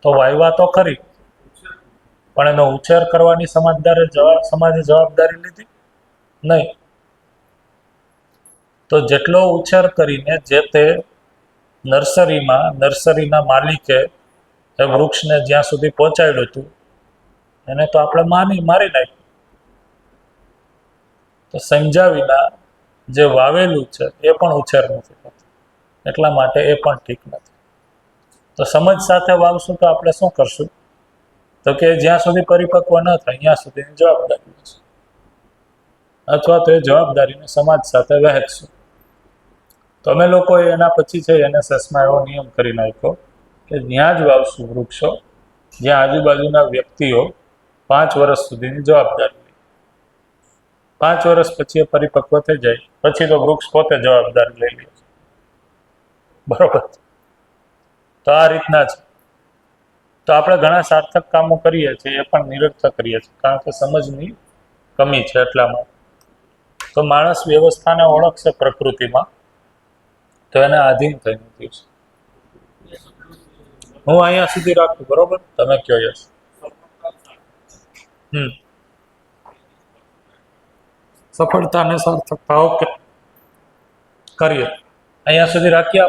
તો વાવ્યા તો ખરી, પણ એનો ઉછેર કરવાની સમાજે જવાબદારી લીધી નહીં. તો જેટલો ઉછેર કરીને જે તે નર્સરીના માલિકે એ વૃક્ષને જ્યાં સુધી પહોંચાડ્યું હતું એને તો આપણે મારી નાખ્યું. તો સમજ્યા વિના જે વાવેલું છે એ પણ ઉછેર નથી થતો, એટલા માટે એ પણ ઠીક નથી. તો સમજ સાથે વાવશું તો આપણે શું કરશું? તો કે જ્યાં સુધી પરિપક્વ ન થાય ત્યાં સુધીની જવાબદારી છે, અથવા તો એ જવાબદારીને સમાજ સાથે વહેંચશું. તો અમે લોકોએ એના પછી છે NSSમાં એવો નિયમ કરી નાખ્યો કે ત્યાં જ વાવશું વૃક્ષો જ્યાં આજુબાજુના વ્યક્તિઓ 5 વર્ષ સુધીની જવાબદારી લે. 5 વર્ષ પછી એ પરિપક્વ થઈ જાય પછી તો વૃક્ષ પોતે જવાબદારી લઈ લે છે. બરોબર. તો આ રીતના છે. તો આપણે ઘણા સાર્થક કામો કરીએ છીએ, એ પણ નિરર્થક કરીએ છીએ, કારણ કે સમજની કમી છે એટલામાં. તો માણસ વ્યવસ્થાને ઓળખશે પ્રકૃતિમાં તો એને આધીન થઈ નથી. હું અહીંયા સુધી રાખું, બરોબર? તમે કયો યસ. સફળતા અને સાર્થકતા ઓકે કરીએ, અહીંયા સુધી રાખીએ.